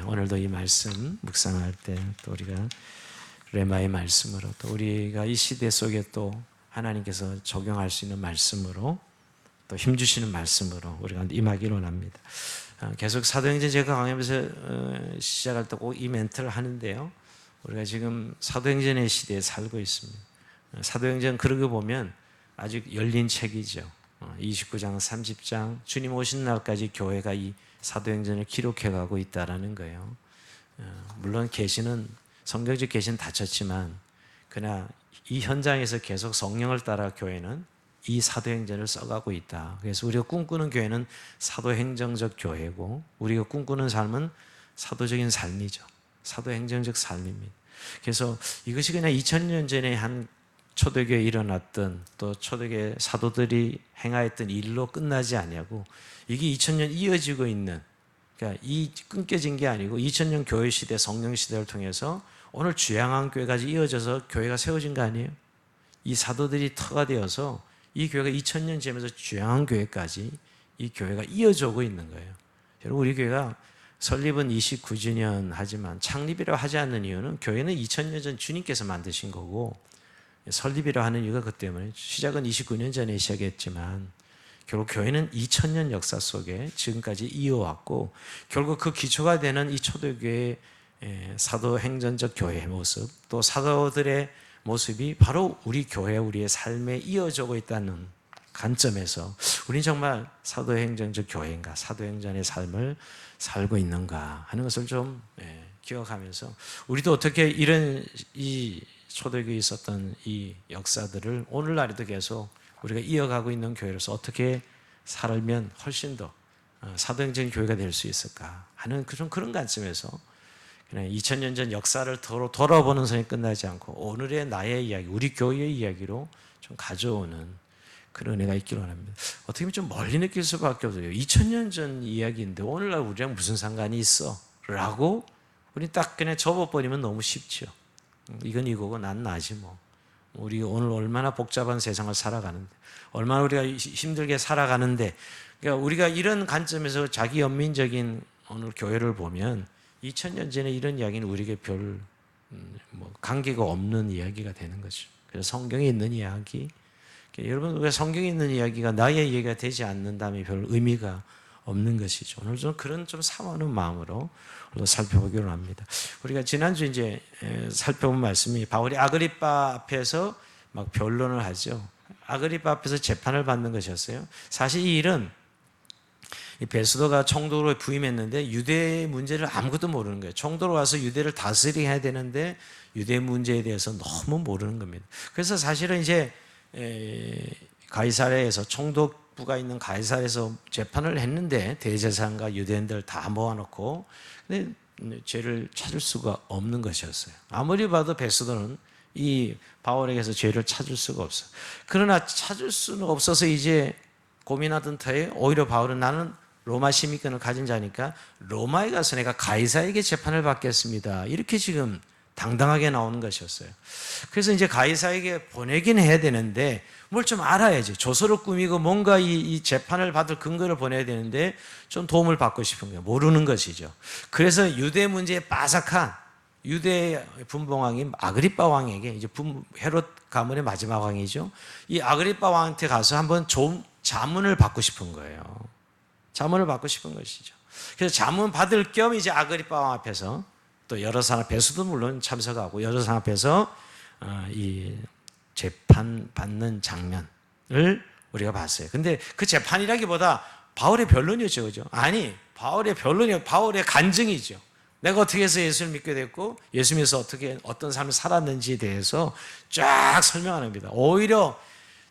오늘도 이 말씀 묵상할 때 또 우리가 레마의 말씀으로 또 우리가 이 시대 속에 또 하나님께서 적용할 수 있는 말씀으로 또 힘주시는 말씀으로 우리가 임하기를 원합니다. 계속 사도행전 제가 강의하면서 시작할 때 꼭 이 멘트를 하는데요. 우리가 지금 사도행전의 시대에 살고 있습니다. 사도행전 그러고 보면 아직 열린 책이죠. 29장, 30장 주님 오신 날까지 교회가 이 사도행전을 기록해가고 있다라는 거예요. 물론 계시는 성경적 계시는 닫혔지만 그러나 이 현장에서 계속 성령을 따라 교회는 이 사도행전을 써가고 있다. 그래서 우리가 꿈꾸는 교회는 사도행정적 교회고 우리가 꿈꾸는 삶은 사도적인 삶이죠. 사도행정적 삶입니다. 그래서 이것이 그냥 2000년 전에 한 초대교회에 일어났던 또 초대교회 사도들이 행하였던 일로 끝나지 아니하고 이게 2000년 이어지고 있는, 그러니까 이 끊겨진 게 아니고 2000년 교회 시대, 성령 시대를 통해서 오늘 주양한 교회까지 이어져서 교회가 세워진 거 아니에요? 이 사도들이 터가 되어서 이 교회가 2000년 지나면서 주양한 교회까지 이 교회가 이어져 오고 있는 거예요. 여러분, 우리 교회가 설립은 29주년 하지만 창립이라고 하지 않는 이유는 교회는 2000년 전 주님께서 만드신 거고 설립이라고 하는 이유가 그 때문에 시작은 29년 전에 시작했지만 결국 교회는 2000년 역사 속에 지금까지 이어왔고 결국 그 기초가 되는 이 초대교회의 사도행전적 교회의 모습 또 사도들의 모습이 바로 우리 교회 우리의 삶에 이어지고 있다는 관점에서 우리는 정말 사도행전적 교회인가 사도행전의 삶을 살고 있는가 하는 것을 좀 기억하면서 우리도 어떻게 이런 이 초대교회에 있었던 이 역사들을 오늘날에도 계속 우리가 이어가고 있는 교회로서 어떻게 살면 훨씬 더 사도행전 교회가 될 수 있을까 하는 그런 관점에서 그냥 2000년 전 역사를 돌아보는 선이 끝나지 않고 오늘의 나의 이야기, 우리 교회의 이야기로 좀 가져오는 그런 은혜가 있기를 원합니다. 어떻게 보면 좀 멀리 느낄 수밖에 없어요. 2000년 전 이야기인데 오늘날 우리랑 무슨 상관이 있어? 라고 우리 딱 그냥 접어버리면 너무 쉽죠. 이건 이거고 난 나지 뭐. 우리 오늘 얼마나 복잡한 세상을 살아가는데 얼마나 우리가 힘들게 살아가는데 그러니까 우리가 이런 관점에서 자기 연민적인 오늘 교회를 보면 2000년 전에 이런 이야기는 우리에게 별 관계가 없는 이야기가 되는 거죠. 그래서 성경에 있는 이야기 여러분 우리가 성경에 있는 이야기가 나의 이야기가 되지 않는다면 별 의미가 없는 것이죠. 오늘 좀 그런 좀 사모하는 마음으로 살펴보기로 합니다. 우리가 지난주 이제 살펴본 말씀이 바울이 아그리빠 앞에서 막 변론을 하죠. 아그리빠 앞에서 재판을 받는 것이었어요. 사실 이 일은 이 베스도가 총독으로 부임했는데 유대 문제를 아무것도 모르는 거예요. 총독으로 와서 유대를 다스려야 되는데 유대 문제에 대해서 너무 모르는 겁니다. 그래서 사실은 이제 가이사랴에서 총독부가 있는 가이사랴에서 재판을 했는데 대제사장과 유대인들 다 모아놓고 근데 죄를 찾을 수가 없는 것이었어요. 아무리 봐도 베스도는 이 바울에게서 죄를 찾을 수가 없어요. 그러나 찾을 수는 없어서 이제 고민하던 터에 오히려 바울은 나는 로마 시민권을 가진 자니까 로마에 가서 내가 가이사에게 재판을 받겠습니다. 이렇게 지금 당당하게 나오는 것이었어요. 그래서 이제 가이사에게 보내긴 해야 되는데 뭘 좀 알아야지. 조서를 꾸미고 뭔가 이 재판을 받을 근거를 보내야 되는데 좀 도움을 받고 싶은 거예요. 모르는 것이죠. 그래서 유대 문제에 빠삭한 유대 분봉왕인 아그리빠 왕에게 이제 헤롯 가문의 마지막 왕이죠. 이 아그리빠 왕한테 가서 한번 좀 자문을 받고 싶은 거예요. 자문을 받고 싶은 것이죠. 그래서 자문 받을 겸 이제 아그리빠 왕 앞에서 또 여러 사람 베스도 물론 참석하고 여러 사람 앞에서 이 재판 받는 장면을 우리가 봤어요. 근데 그 재판이라기보다 바울의 변론이었죠, 그죠? 아니, 바울의 변론이 바울의 간증이죠. 내가 어떻게 해서 예수를 믿게 됐고 예수님에서 어떻게 어떤 삶을 살았는지에 대해서 쫙 설명하는 겁니다. 오히려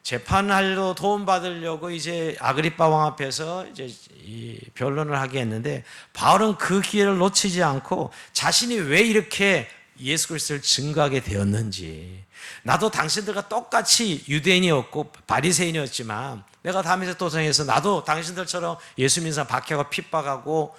재판하려 도움 받으려고 이제 아그리빠 왕 앞에서 이제 이 변론을 하게 했는데 바울은 그 기회를 놓치지 않고 자신이 왜 이렇게 예수 그리스도를 증거하게 되었는지 나도 당신들과 똑같이 유대인이었고 바리새인이었지만 내가 다메섹 도상에서 나도 당신들처럼 예수 믿는 사람 박해하고 핍박하고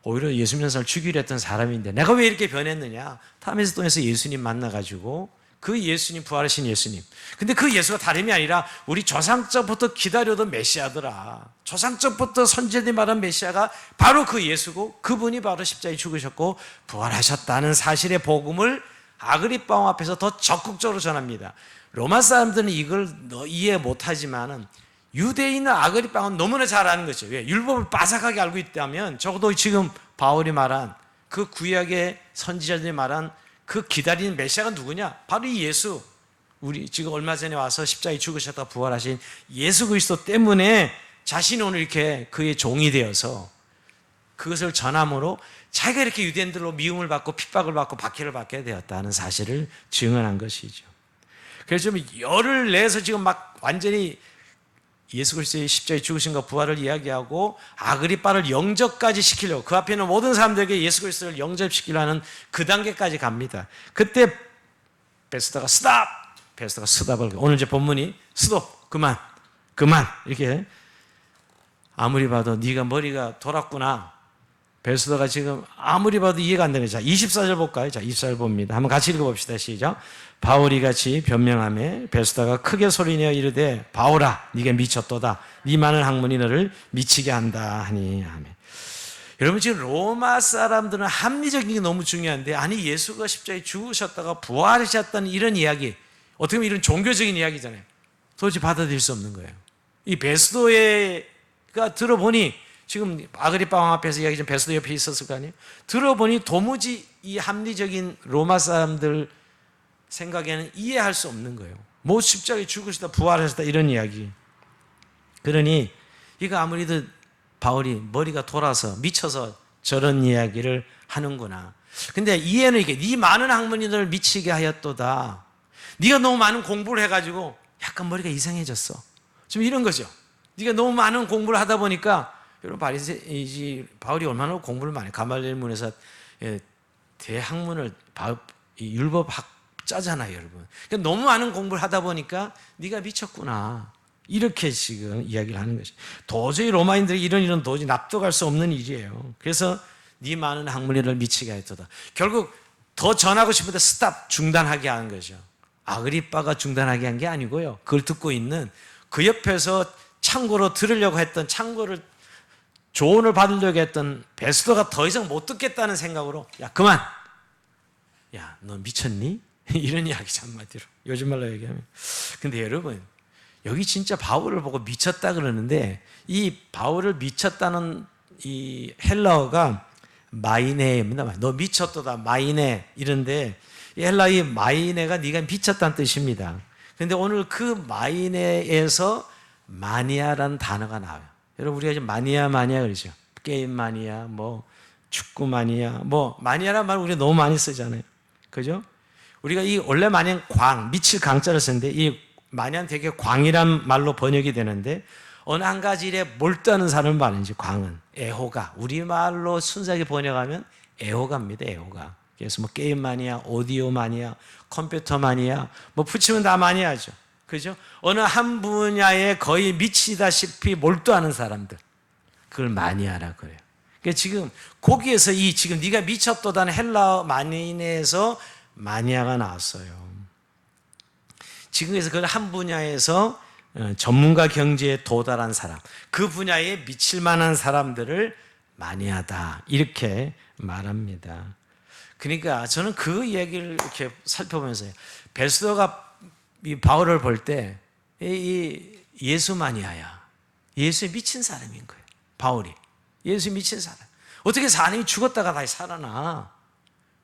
오히려 예수 믿는 사람을 죽이려 했던 사람인데 내가 왜 이렇게 변했느냐 다메섹 도상에서 예수님 만나가지고 그 예수님, 부활하신 예수님. 근데 그 예수가 다름이 아니라 우리 조상적부터 기다려던 메시아더라. 조상적부터 선지자들이 말한 메시아가 바로 그 예수고, 그분이 바로 십자가에 죽으셨고 부활하셨다는 사실의 복음을 아그리파 왕 앞에서 더 적극적으로 전합니다. 로마 사람들은 이걸 이해 못하지만은 유대인은 아그리파 왕은 너무나 잘 아는 거죠. 왜? 율법을 빠삭하게 알고 있다면 적어도 지금 바울이 말한 그 구약의 선지자들이 말한 그 기다리는 메시아가 누구냐? 바로 이 예수. 우리 지금 얼마 전에 와서 십자가에 죽으셨다가 부활하신 예수 그리스도 때문에 자신이 오늘 이렇게 그의 종이 되어서 그것을 전함으로 자기가 이렇게 유대인들로 미움을 받고 핍박을 받고 박해를 받게 되었다는 사실을 증언한 것이죠. 그래서 좀 열을 내서 지금 막 완전히 예수 그리스도의 십자가에 죽으신과 부활을 이야기하고 아그리빠를 영접까지 시키려고, 그 앞에 있는 모든 사람들에게 예수 그리스도를 영접시키려는 그 단계까지 갑니다. 그때 베스다가 스탑! 베스다가 스탑을, 오늘 이제 본문이 스톱! 그만! 이렇게, 아무리 봐도 네가 머리가 돌았구나. 베스다가 지금 아무리 봐도 이해가 안 되는 거죠. 24절 볼까요? 자, 24절 봅니다. 한번 같이 읽어봅시다. 시작. 바울이 같이 변명하며 베스다가 크게 소리내어 이르되 바울아 네가 미쳤도다. 네 많은 학문이 너를 미치게 한다 하니. 아멘. 여러분, 지금 로마 사람들은 합리적인 게 너무 중요한데, 아니 예수가 십자가에 죽으셨다가 부활하셨다는 이런 이야기, 어떻게 보면 이런 종교적인 이야기잖아요. 도저히 받아들일 수 없는 거예요. 이 베스도가 들어보니, 지금 아그리파 왕 앞에서 이야기 좀 베스도 옆에 있었을 거 아니에요. 들어보니 도무지 이 합리적인 로마 사람들 생각에는 이해할 수 없는 거예요. 뭐 십자가에 죽으시다 부활하셨다 이런 이야기. 그러니 이거 아무리도 바울이 머리가 돌아서 미쳐서 저런 이야기를 하는구나. 근데 이해는 이게 네 많은 학문인들을 미치게 하였도다. 네가 너무 많은 공부를 해가지고 약간 머리가 이상해졌어. 좀 이런 거죠. 네가 너무 많은 공부를 하다 보니까, 여러분 바울이 얼마나 공부를 많이, 가말리엘 문에서 대학문을 율법학자잖아요, 여러분. 그러니까 너무 많은 공부를 하다 보니까 네가 미쳤구나. 이렇게 지금 이야기를 하는 것이, 도저히 로마인들이 이런 도저히 납득할 수 없는 일이에요. 그래서 네 많은 학문을 미치게 하였도다. 결국 더 전하고 싶은데 스탑, 중단하게 하는 거죠. 아그리빠가 중단하게 한 게 아니고요. 그걸 듣고 있는 그 옆에서 참고로 들으려고 했던, 참고를 조언을 받으려고 했던 베스도가 더 이상 못 듣겠다는 생각으로, 야 그만, 야 너 미쳤니? 이런 이야기죠, 한마디로 요즘 말로 얘기하면. 근데 여러분, 여기 진짜 바울을 보고 미쳤다 그러는데, 이 바울을 미쳤다는 이 헬라어가 마이네입니다. 너 미쳤도다, 마이네 이런데, 이 헬라의 마이네가 네가 미쳤다는 뜻입니다. 그런데 오늘 그 마이네에서 마니아라는 단어가 나와요. 여러분, 우리가 지금 마니아 그러죠. 게임 마니아, 뭐 축구 마니아, 뭐 마니아라는 말 우리가 너무 많이 쓰잖아요. 그죠? 우리가 이 원래 마니아는 광, 미칠 강자를 쓰는데, 이 마니아는 되게 광이란 말로 번역이 되는데, 어느 한 가지 일에 몰두하는 사람을 말하는지, 광은 애호가, 우리말로 순수하게 번역하면 애호가입니다. 애호가. 그래서 뭐 게임 마니아, 오디오 마니아, 컴퓨터 마니아, 뭐 붙이면 다 마니아죠. 그죠? 어느 한 분야에 거의 미치다시피 몰두하는 사람들, 그걸 마니아라고 그래요. 그러니까 지금 거기에서 지금 네가 미쳤도다는 헬라어 마니네에서 마니아가 나왔어요. 지금 그래서 그걸 한 분야에서 전문가 경지에 도달한 사람, 그 분야에 미칠 만한 사람들을 마니아다, 이렇게 말합니다. 그러니까 저는 그 얘기를 이렇게 살펴보면서요, 베스도가 이 바울을 볼 때 이 예수 마니아야, 예수에 미친 사람인 거예요. 바울이 예수에 미친 사람. 어떻게 사람이 죽었다가 다시 살아나?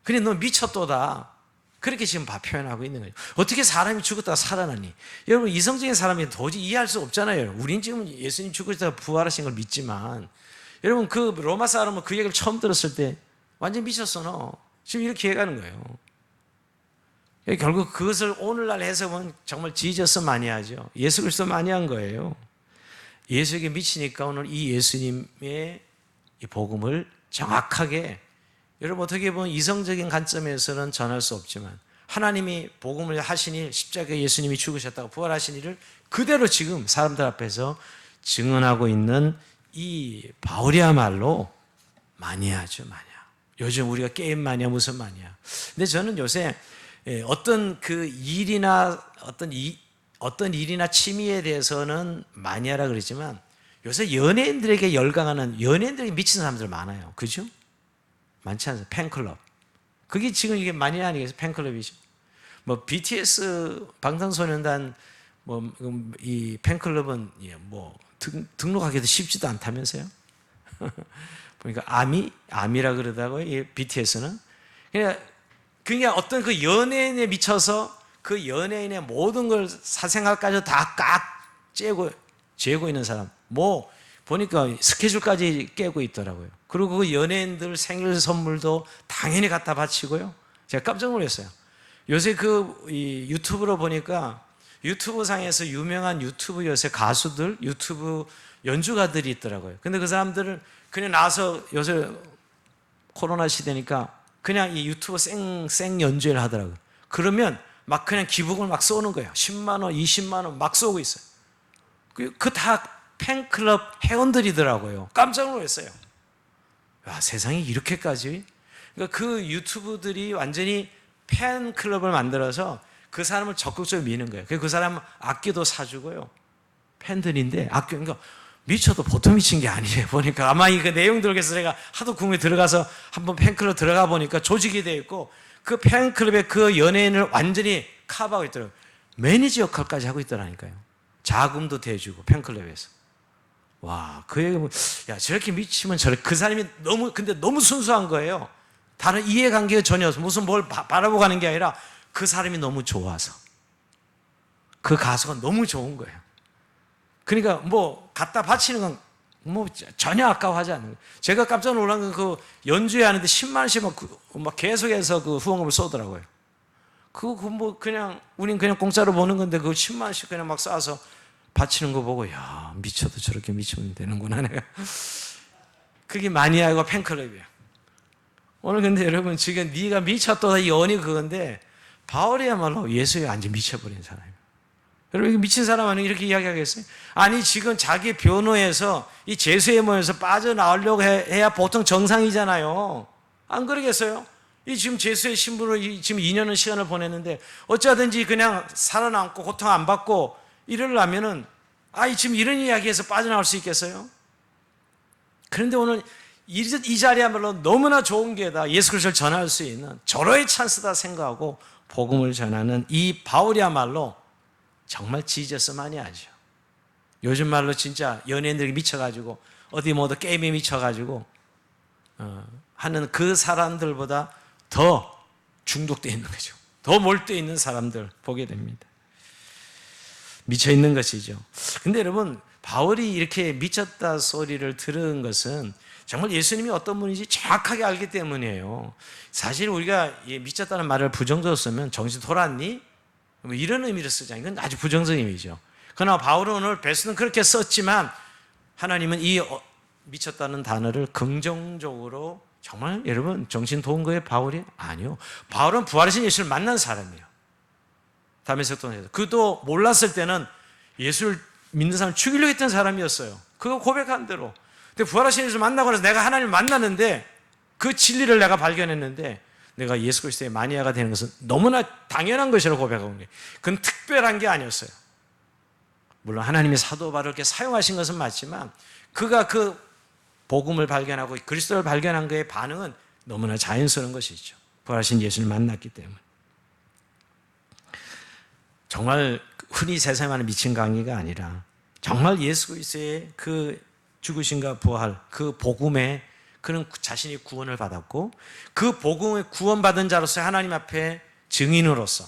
그래 너 미쳤도다. 그렇게 지금 표현하고 있는 거예요. 어떻게 사람이 죽었다가 살아나니? 여러분, 이성적인 사람이 도저히 이해할 수 없잖아요. 우린 지금 예수님 죽으셨다가 부활하신 걸 믿지만, 여러분 그 로마 사람은 그 얘기를 처음 들었을 때 완전 미쳤어 너. 지금 이렇게 해가는 거예요. 결국 그것을 오늘날 해석은 정말 지저스 마니아죠. 예수 그리스도 마니아인 거예요. 예수에게 미치니까 오늘 이 예수님의 이 복음을 정확하게, 여러분 어떻게 보면 이성적인 관점에서는 전할 수 없지만, 하나님이 복음을 하신 일, 십자가에 예수님이 죽으셨다고 부활하신 일을 그대로 지금 사람들 앞에서 증언하고 있는 이 바울이야말로 마니아죠, 마니아. 요즘 우리가 게임 마니아, 무슨 마니아. 근데 저는 요새 어떤 그 일이나 어떤 일이나 취미에 대해서는 마니아라 그러지만 요새 연예인들에게 열광하는 연예인들에게 미친 사람들 많아요. 그죠? 많지 않아요? 팬클럽. 그게 지금 이게 마니아 아니겠어요? 팬클럽이죠. 뭐 BTS 방탄소년단 뭐 이 팬클럽은 뭐 등록하기도 쉽지도 않다면서요? 보니까 아미라 그러다고요. 이 BTS는 그냥 어떤 그 연예인에 미쳐서 그 연예인의 모든 걸 사생활까지 다 깍 재고 있는 사람. 뭐 보니까 스케줄까지 깨고 있더라고요. 그리고 그 연예인들 생일 선물도 당연히 갖다 바치고요. 제가 깜짝 놀랐어요. 요새 이 유튜브로 보니까 유튜브 상에서 유명한 유튜브 요새 가수들, 유튜브 연주가들이 있더라고요. 근데 그 사람들은 그냥 나와서 요새 코로나 시대니까 그냥 이 유튜브 생 연주를 하더라고요. 그러면 막 그냥 기부금을 막 쏘는 거예요. 10만 원, 20만 원 막 쏘고 있어요. 그 다 팬클럽 회원들이더라고요. 깜짝 놀랐어요. 와, 세상이 이렇게까지? 그러니까 그 유튜브들이 완전히 팬클럽을 만들어서 그 사람을 적극적으로 미는 거예요. 그 사람은 악기도 사주고요. 팬들인데 그러니까 미쳐도 보통 미친 게 아니에요. 보니까 아마 이 그 내용들 그래서 제가 하도 궁금해 들어가서 한번 팬클럽 들어가 보니까 조직이 되어 있고 그 팬클럽의 그 연예인을 완전히 커버하고 있더라고요. 매니저 역할까지 하고 있더라니까요. 자금도 대주고 팬클럽에서. 와, 그 얘기 야, 저렇게 미치면 그 사람이 근데 너무 순수한 거예요. 다른 이해관계가 전혀 없어. 무슨 뭘 바라보고 가는 게 아니라 그 사람이 너무 좋아서. 그 가수가 너무 좋은 거예요. 그러니까 뭐 갖다 바치는 건 뭐 전혀 아까워하지 않는 거예요. 제가 깜짝 놀란 건 그 연주회 하는데 10만 원씩 막 계속해서 그 후원금을 쏘더라고요. 그거 뭐 그냥 우린 그냥 공짜로 보는 건데 그 10만 원씩 그냥 막 쏴서 바치는 거 보고 야, 미쳐도 저렇게 미치면 되는구나 내가. 그게 마니아고 팬클럽이에요. 오늘 근데 여러분 지금 네가 미쳤다 이 언이 그건데 바울이야말로 예수에 완전 미쳐버린 사람이에요. 여러분 미친 사람 아니면 이렇게 이야기하겠어요? 아니 지금 자기 변호에서 이 죄수에 모여서 빠져나오려고 해야 보통 정상이잖아요. 안 그러겠어요? 이 지금 죄수의 신분으로 지금 2년의 시간을 보냈는데 어쩌든지 그냥 살아남고 고통 안 받고 이러려면은 지금 이런 이야기에서 빠져나올 수 있겠어요? 그런데 오늘 이 자리야말로 너무나 좋은 게다. 예수 그리스도를 전할 수 있는 절호의 찬스다 생각하고 복음을 전하는 이 바울이야말로 정말 지저스 마니아죠. 요즘 말로 진짜 연예인들이 미쳐가지고 어디 모두 게임에 미쳐가지고 하는 그 사람들보다 더 중독되어 있는 거죠. 더 몰두해 있는 사람들 보게 됩니다. 미쳐 있는 것이죠. 근데 여러분 바울이 이렇게 미쳤다 소리를 들은 것은 정말 예수님이 어떤 분인지 정확하게 알기 때문이에요. 사실 우리가 미쳤다는 말을 부정적으로 쓰면 정신 돌았니? 뭐 이런 의미로 쓰잖아요. 이건 아주 부정적인 의미죠. 그러나 바울은 오늘 베스는 그렇게 썼지만 하나님은 이 미쳤다는 단어를 긍정적으로 정말 여러분 정신 도운 거예요 바울이? 아니요. 바울은 부활하신 예수를 만난 사람이에요. 다메섹 그도 몰랐을 때는 예수를 믿는 사람을 죽이려고 했던 사람이었어요. 그거 고백한 대로. 근데 부활하신 예수를 만나고 나서 내가 하나님을 만났는데 그 진리를 내가 발견했는데 내가 예수 그리스도의 마니아가 되는 것은 너무나 당연한 것이라고 고백한 거예요. 그건 특별한 게 아니었어요. 물론 하나님이 사도 바울을 이렇게 사용하신 것은 맞지만 그가 그 복음을 발견하고 그리스도를 발견한 그의 반응은 너무나 자연스러운 것이죠. 부활하신 예수를 만났기 때문에. 정말 흔히 세상에 많은 미친 강의가 아니라 정말 예수 그리스도의 그 죽으심과 부활, 그 복음에 그는 자신이 구원을 받았고 그 복음에 구원받은 자로서 하나님 앞에 증인으로서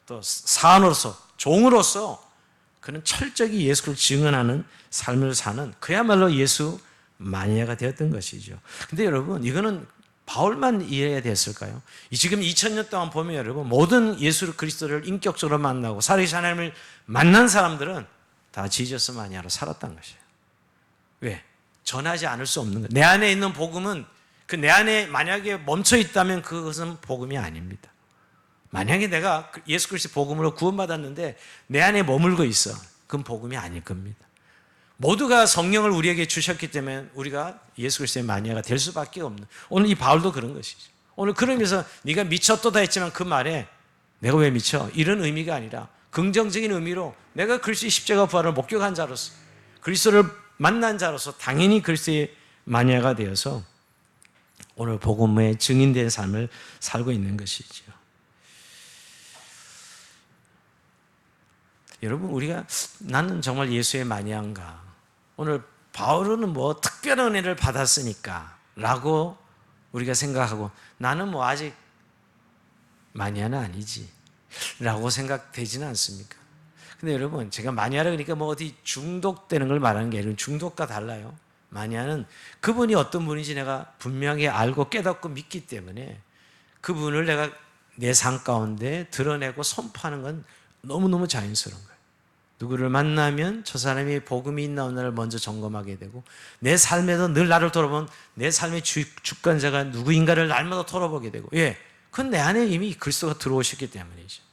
또 사원으로서 종으로서 그는 철저히 예수를 증언하는 삶을 사는 그야말로 예수 마니아가 되었던 것이죠. 근데 여러분 이거는 바울만 이해해야 됐을까요? 지금 2000년 동안 보면 여러분 모든 예수 그리스도를 인격적으로 만나고 살아계신 하나님을 만난 사람들은 다 지저스 마니아로 살았던 것이에요. 왜? 전하지 않을 수 없는 거예요. 내 안에 있는 복음은 그 내 안에 만약에 멈춰 있다면 그것은 복음이 아닙니다. 만약에 내가 예수 그리스도 복음으로 구원받았는데 내 안에 머물고 있어. 그건 복음이 아닐 겁니다. 모두가 성령을 우리에게 주셨기 때문에 우리가 예수 그리스도의 마니아가 될 수밖에 없는 오늘 이 바울도 그런 것이죠. 오늘 그러면서 네가 미쳤도다 했지만 그 말에 내가 왜 미쳐? 이런 의미가 아니라 긍정적인 의미로 내가 그리스도의 십자가 부활을 목격한 자로서, 그리스도를 만난 자로서 당연히 그리스도의 마니아가 되어서 오늘 복음의 증인된 삶을 살고 있는 것이죠. 여러분, 우리가 나는 정말 예수의 마니아인가? 오늘 바울은 뭐 특별한 은혜를 받았으니까 라고 우리가 생각하고, 나는 뭐 아직 마니아는 아니지 라고 생각되지는 않습니까? 근데 여러분, 제가 마니아라 그러니까 뭐 어디 중독되는 걸 말하는 게 아니라 중독과 달라요. 마니아는 그분이 어떤 분인지 내가 분명히 알고 깨닫고 믿기 때문에 그분을 내가 내 삶 가운데 드러내고 선포하는 건 너무너무 자연스러운 거예요. 누구를 만나면 저 사람이 복음이 있나 없나를 먼저 점검하게 되고, 내 삶에도 늘 나를 돌아보면 내 삶의 주권자가 누구인가를 날마다 돌아보게 되고, 그건 내 안에 이미 그리스도가 들어오셨기 때문이죠.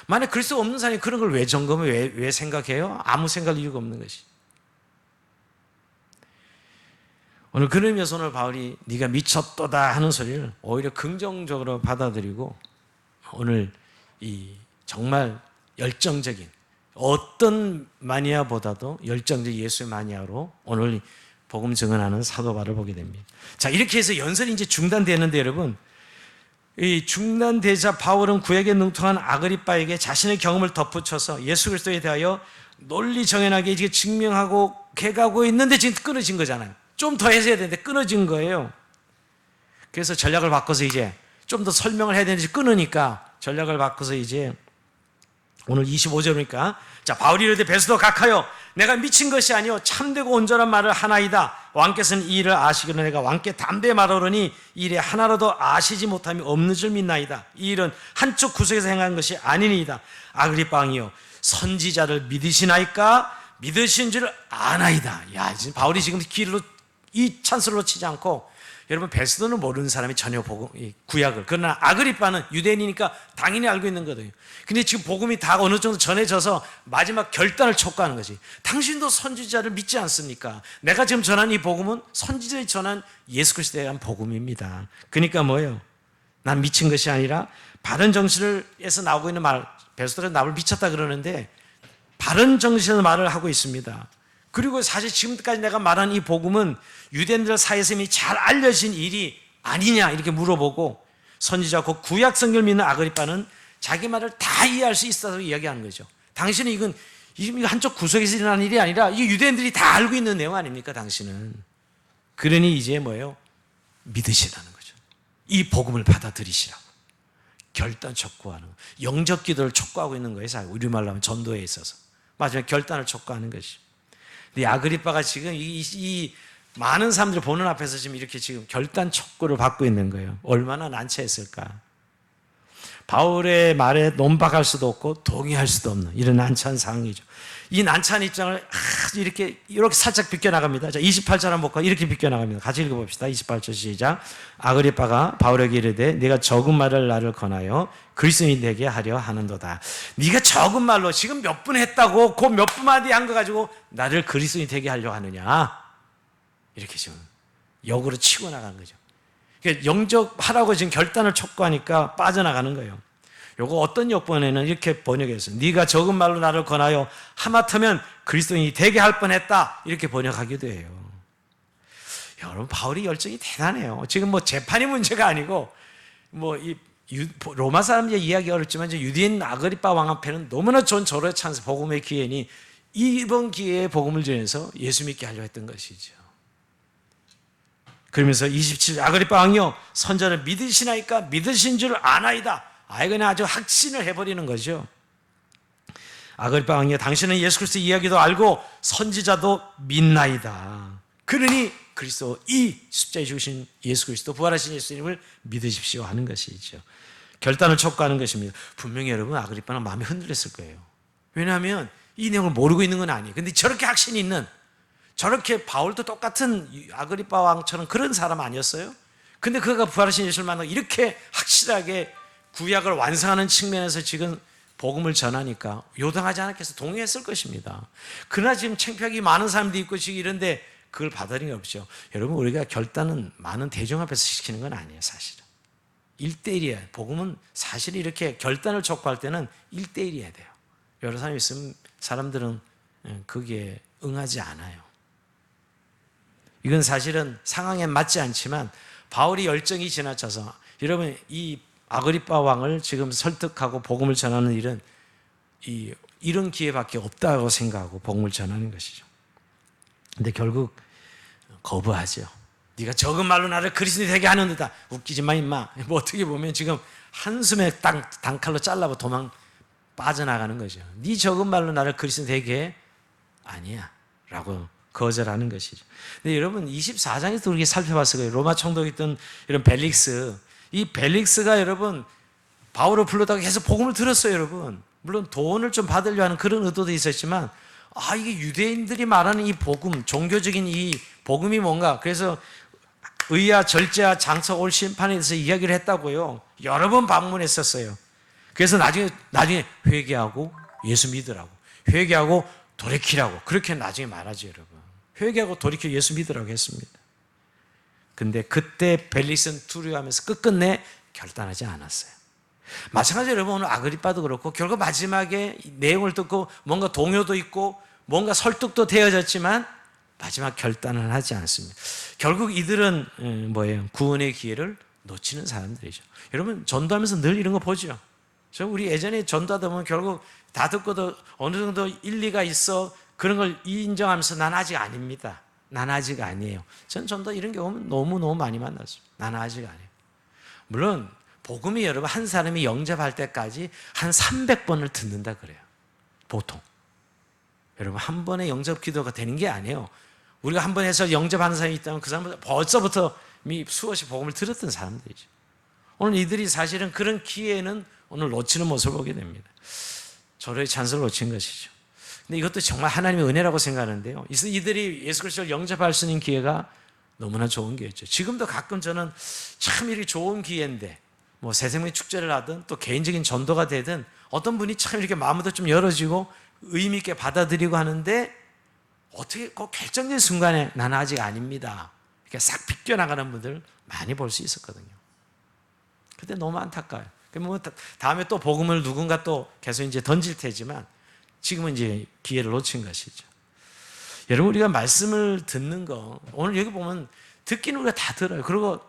만약 그리스도가 없는 사람이 그런 걸 왜 점검해? 왜 생각해요? 아무 생각할 이유가 없는 것이. 오늘 그런 의미에서 오늘 바울이 네가 미쳤도다 하는 소리를 오히려 긍정적으로 받아들이고, 오늘 이 정말 열정적인, 어떤 마니아보다도 열정적 예수의 마니아로 오늘 복음 증언하는 사도 바울을 보게 됩니다. 자, 이렇게 해서 연설이 이제 중단되는데, 여러분, 이 중단되자 바울은 구약에 능통한 아그리빠에게 자신의 경험을 덧붙여서 예수 그리스도에 대하여 논리 정연하게 이게 증명하고 해가고 있는데 지금 끊어진 거잖아요. 좀 더 해야 되는데 끊어진 거예요. 그래서 전략을 바꿔서 이제 좀 더 설명을 해야 되는데 끊으니까 전략을 바꿔서 이제 오늘 25절이니까, 자, 바울이 이르되 베스도 각하여 내가 미친 것이 아니요 참되고 온전한 말을 하나이다. 왕께서는 이 일을 아시기로 내가 왕께 담대 말하노니 이 일에 하나라도 아시지 못함이 없는 줄 믿나이다. 이 일은 한쪽 구석에서 행한 것이 아니니이다. 아그리빠 왕이요 선지자를 믿으시나이까? 믿으신 줄 아나이다. 야, 지금 바울이 지금 길로 이 찬스를 놓치지 않고, 여러분, 베스도는 모르는 사람이 전혀 구약을, 그러나 아그리빠는 유대인이니까 당연히 알고 있는 거거든요. 근데 지금 복음이 다 어느 정도 전해져서 마지막 결단을 촉구하는 거지. 당신도 선지자를 믿지 않습니까? 내가 지금 전한 이 복음은 선지자의 전한 예수 그리스도에 대한 복음입니다. 그러니까 뭐예요? 난 미친 것이 아니라 바른 정신에서 나오고 있는 말, 베스도가 나를 미쳤다 그러는데 바른 정신에서 말을 하고 있습니다. 그리고 사실 지금까지 내가 말한 이 복음은 유대인들 사이에서 이미 잘 알려진 일이 아니냐 이렇게 물어보고, 선지자 곧 구약 성경을 믿는 아그리빠는 자기 말을 다 이해할 수 있어서 이야기하는 거죠. 당신은 이건 한쪽 구석에서 일어난 일이 아니라 이 유대인들이 다 알고 있는 내용 아닙니까, 당신은. 그러니 이제 뭐예요? 믿으시라는 거죠. 이 복음을 받아들이시라고 결단 촉구하는, 영적 기도를 촉구하고 있는 거예요. 우리말로 하면 전도에 있어서 마지막 결단을 촉구하는 것이죠. 근데 아그리빠가 지금 이 많은 사람들이 보는 앞에서 지금 이렇게 지금 결단 촉구를 받고 있는 거예요. 얼마나 난처했을까. 바울의 말에 논박할 수도 없고 동의할 수도 없는 이런 난처한 상황이죠. 이 난처한 입장을 이렇게 살짝 비껴나갑니다. 자, 28절 한번 볼까요? 이렇게 비껴나갑니다. 같이 읽어봅시다. 28절 시작. 아그리빠가 바울에게 이르되 네가 적은 말을 나를 권하여 그리스도인 되게 하려 하는도다. 네가 적은 말로 지금 몇 분 했다고 그 몇 분 마디 한 거 가지고 나를 그리스도인 되게 하려 하느냐, 이렇게 지금 역으로 치고 나가는 거죠. 그러니까 영접하라고 지금 결단을 촉구하니까 빠져나가는 거예요. 요거 어떤 역번에는 이렇게 번역했어요. 네가 적은 말로 나를 권하여 하마터면 그리스도인이 되게 할 뻔했다, 이렇게 번역하기도 해요. 여러분, 바울이 열정이 대단해요. 지금 뭐 재판이 문제가 아니고 뭐 이 로마 사람들의 이야기 어렵지만 이제 유대인 아그리빠 왕 앞에는 너무나 좋은 절호의 찬스, 복음의 기회니 이번 기회에 복음을 전해서 예수 믿게 하려 했던 것이죠. 그러면서 27절 아그리빠 왕이요 선자를 믿으시나이까? 믿으신 줄 아나이다. 그냥 아주 확신을 해버리는 거죠. 아그리빠 왕이요 당신은 예수 그리스도 이야기도 알고 선지자도 믿나이다. 그러니 그리스도 이 십자가에 죽으신 예수 그리스도, 부활하신 예수님을 믿으십시오 하는 것이죠. 결단을 촉구하는 것입니다. 분명히 여러분 아그리빠는 마음이 흔들렸을 거예요. 왜냐하면 이 내용을 모르고 있는 건 아니에요. 근데 저렇게 확신이 있는, 저렇게 바울도 똑같은 아그리빠 왕처럼 그런 사람 아니었어요? 근데 그가 부활하신 예수를 만나고 이렇게 확실하게 구약을 완성하는 측면에서 지금 복음을 전하니까 요동하지 않았겠어? 동의했을 것입니다. 그러나 지금 창피하기 많은 사람도 있고 지금 이런데 그걸 받아들인 게 없죠. 여러분, 우리가 결단은 많은 대중 앞에서 시키는 건 아니에요, 사실은. 1대1이에요. 복음은 사실 이렇게 결단을 촉구할 때는 1대1이어야 돼요. 여러 사람이 있으면 사람들은 거기에 응하지 않아요. 이건 사실은 상황에 맞지 않지만 바울이 열정이 지나쳐서, 여러분 이 아그리빠 왕을 지금 설득하고 복음을 전하는 일은 이런 기회밖에 없다고 생각하고 복음을 전하는 것이죠. 근데 결국 거부하죠. 네가 적은 말로 나를 그리스도인 되게 하는데다. 웃기지 마 임마. 뭐 어떻게 보면 지금 한숨에 단칼로 잘라고 빠져나가는 거죠. 네 적은 말로 나를 그리스도인 되게 해? 아니야 라고 거절하는 것이죠. 근데 여러분 24장에서 우리가 살펴봤을 거예요. 로마 총독이 있던 이런 벨릭스, 이 벨릭스가 여러분 바울을 불러다가 계속 복음을 들었어요. 여러분 물론 돈을 좀 받으려 하는 그런 의도도 있었지만, 이게 유대인들이 말하는 이 복음, 종교적인 이 복음이 뭔가, 그래서 의와 절제와 장차 올 심판에 대해서 이야기를 했다고요. 여러 번 방문했었어요. 그래서 나중에 회개하고 예수 믿으라고, 회개하고 돌이키라고, 그렇게 나중에 말하죠. 여러분 회개하고 돌이켜 예수 믿으라고 했습니다. 근데 그때 벨릭스는 두려워하면서 끝끝내 결단하지 않았어요. 마찬가지로 여러분 오늘 아그리빠도 그렇고 결국 마지막에 내용을 듣고 뭔가 동요도 있고 뭔가 설득도 되어졌지만 마지막 결단을 하지 않습니다. 결국 이들은 구원의 기회를 놓치는 사람들이죠. 여러분 전도하면서 늘 이런 거 보죠. 우리 예전에 전도하다 보면 결국 다 듣고도 어느 정도 일리가 있어 그런 걸 인정하면서 난 아직 아닙니다. 난 아직 아니에요. 전 전도 이런 경우는 너무너무 많이 만났습니다. 난 아직 아니에요. 물론 복음이 여러분 한 사람이 영접할 때까지 한 300번을 듣는다 그래요. 보통. 여러분 한 번에 영접 기도가 되는 게 아니에요. 우리가 한 번 해서 영접하는 사람이 있다면 그 사람은 벌써부터 수없이 복음을 들었던 사람들이죠. 오늘 이들이 사실은 그런 기회는 오늘 놓치는 모습을 보게 됩니다. 저를 찬스를 놓친 것이죠. 근데 이것도 정말 하나님의 은혜라고 생각하는데요. 이들이 예수 그리스도를 영접할 수 있는 기회가 너무나 좋은 기회죠. 지금도 가끔 저는 참 이렇게 좋은 기회인데 새생명 축제를 하든 또 개인적인 전도가 되든 어떤 분이 참 이렇게 마음도 좀 열어지고 의미 있게 받아들이고 하는데 어떻게 그 결정적인 순간에 나는 아직 아닙니다. 이렇게 싹 비껴나가는 분들 많이 볼 수 있었거든요. 근데 너무 안타까워요. 다음에 또 복음을 누군가 또 계속 이제 던질 테지만 지금은 이제 기회를 놓친 것이죠. 여러분 우리가 말씀을 듣는 거 오늘 여기 보면 듣기는 우리가 다 들어요. 그리고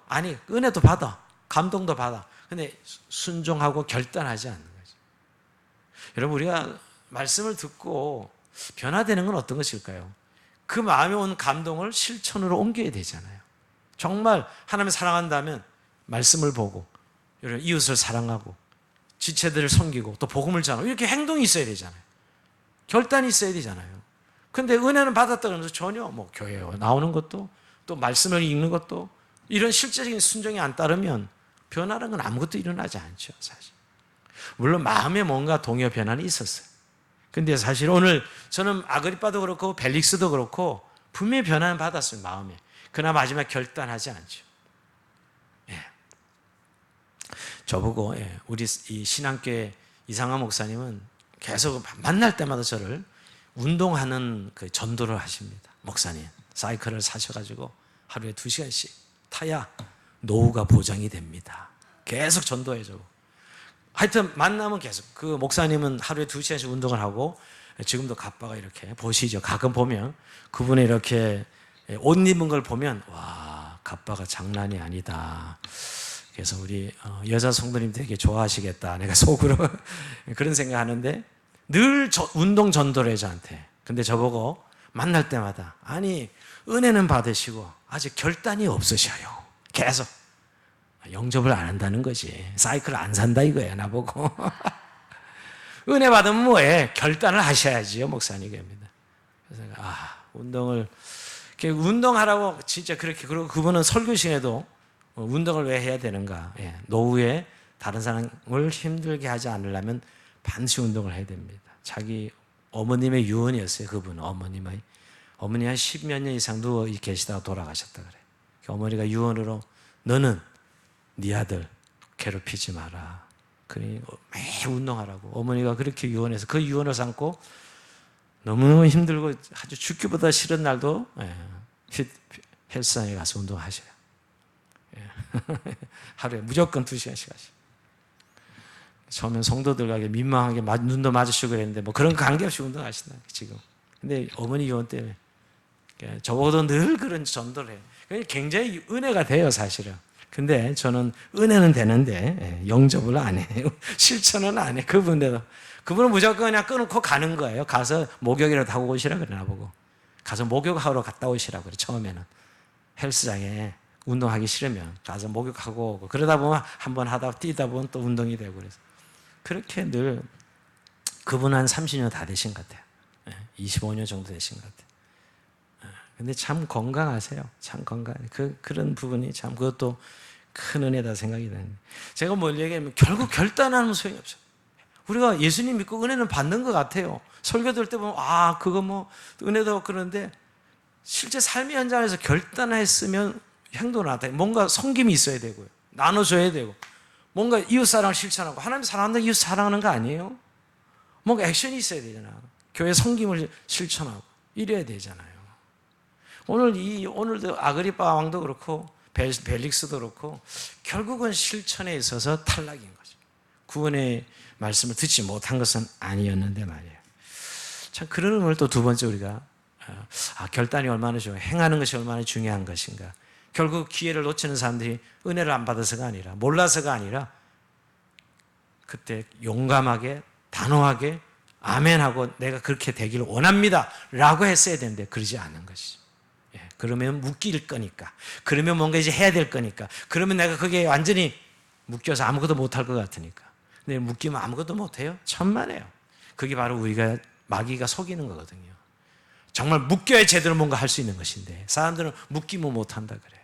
은혜도 받아, 감동도 받아. 근데 순종하고 결단하지 않는 거죠. 여러분 우리가 말씀을 듣고 변화되는 건 어떤 것일까요? 그 마음에 온 감동을 실천으로 옮겨야 되잖아요. 정말 하나님을 사랑한다면 말씀을 보고 여러분 이웃을 사랑하고 지체들을 섬기고 또 복음을 전하고 이렇게 행동이 있어야 되잖아요. 결단이 있어야 되잖아요. 근데 은혜는 받았다 그러면서 전혀 교회에 나오는 것도 또 말씀을 읽는 것도 이런 실제적인 순종이 안 따르면 변화라는 건 아무것도 일어나지 않죠. 사실 물론 마음에 뭔가 동요 변화는 있었어요. 근데 사실 오늘 저는 아그리빠도 그렇고 벨릭스도 그렇고 분명히 변화는 받았어요. 마음에. 그러나 마지막 결단하지 않죠. 저보고 우리 이 신앙교회 이상한 목사님은 계속 만날 때마다 저를 운동하는 그 전도를 하십니다. 목사님 사이클을 사셔가지고 하루에 2시간씩 타야 노후가 보장이 됩니다. 계속 전도해주고 하여튼 만나면 계속 그 목사님은 하루에 2시간씩 운동을 하고 지금도 가빠가 이렇게 보시죠. 가끔 보면 그분이 이렇게 옷 입은 걸 보면 와 가빠가 장난이 아니다. 그래서 우리 여자 성도님 되게 좋아하시겠다. 내가 속으로 그런 생각하는데 늘 운동 전도를 해 저한테. 근데 저보고 만날 때마다 은혜는 받으시고 아직 결단이 없으셔요. 계속 영접을 안 한다는 거지. 사이클 안 산다 이거야 나보고. 은혜 받으면 뭐해? 결단을 하셔야지요 목사님입니다. 그래서 운동하라고 진짜 그렇게. 그리고 그분은 설교 시간에도 운동을 왜 해야 되는가? 노후에 다른 사람을 힘들게 하지 않으려면 반드시 운동을 해야 됩니다. 자기 어머님의 유언이었어요. 그분은 어머니 한 10몇 년 이상 누워 계시다가 돌아가셨다 그래. 어머니가 유언으로 너는 네 아들 괴롭히지 마라. 그러니 매일 운동하라고 어머니가 그렇게 유언해서 그 유언을 삼고 너무 힘들고 아주 죽기보다 싫은 날도 헬스장에 가서 운동하셔요. 하루에 무조건 2시간씩 하시고. 처음엔 성도들에게 민망하게 눈도 마주치고 그랬는데 뭐 그런 거 관계없이 운동하신다 지금. 근데 어머니 교원 때문에 저보고도 늘 그런 전도를 해요. 굉장히 은혜가 돼요 사실은. 근데 저는 은혜는 되는데 영접을 안 해요. 실천은 안 해. 그분은 무조건 그냥 끊고 가는 거예요. 가서 목욕이라도 하고 오시라 그래 나보고. 가서 목욕하러 갔다 오시라고 그래 처음에는. 헬스장에 운동하기 싫으면 가서 목욕하고 오고 그러다 보면 한번 하다 뛰다 보면 또 운동이 되고 그래서 그렇게 늘 그분 한 30년 다 되신 것 같아요. 25년 정도 되신 것 같아요. 근데 참 건강하세요. 참 건강해. 그런 부분이 참 그것도 큰 은혜다 생각이 되는데 제가 뭘 얘기하면 결국 결단하는 소용이 없어요. 우리가 예수님 믿고 은혜는 받는 것 같아요. 설교 들을 때 보면 그거 뭐 은혜도 그런데 실제 삶의 현장에서 결단했으면 행동을 나타내. 뭔가 섬김이 있어야 되고요. 나눠줘야 되고 뭔가 이웃사랑을 실천하고 하나님 사랑한다 이웃 사랑하는 거 아니에요? 뭔가 액션이 있어야 되잖아. 교회 섬김을 실천하고 이래야 되잖아요. 오늘도 아그리파 왕도 그렇고 벨릭스도 그렇고 결국은 실천에 있어서 탈락인 거죠. 구원의 말씀을 듣지 못한 것은 아니었는데 말이에요. 참 그런 의미를 또 두 번째 우리가 결단이 얼마나 행하는 것이 얼마나 중요한 것인가. 결국 기회를 놓치는 사람들이 은혜를 안 받아서가 아니라 몰라서가 아니라 그때 용감하게 단호하게 아멘하고 내가 그렇게 되기를 원합니다 라고 했어야 되는데 그러지 않은 것이죠. 그러면 묶일 거니까 그러면 뭔가 이제 해야 될 거니까 그러면 내가 그게 완전히 묶여서 아무것도 못할 것 같으니까 근데 묶이면 아무것도 못해요? 천만에요. 그게 바로 마귀가 속이는 거거든요. 정말 묶여야 제대로 뭔가 할 수 있는 것인데 사람들은 묶이면 못한다 그래요.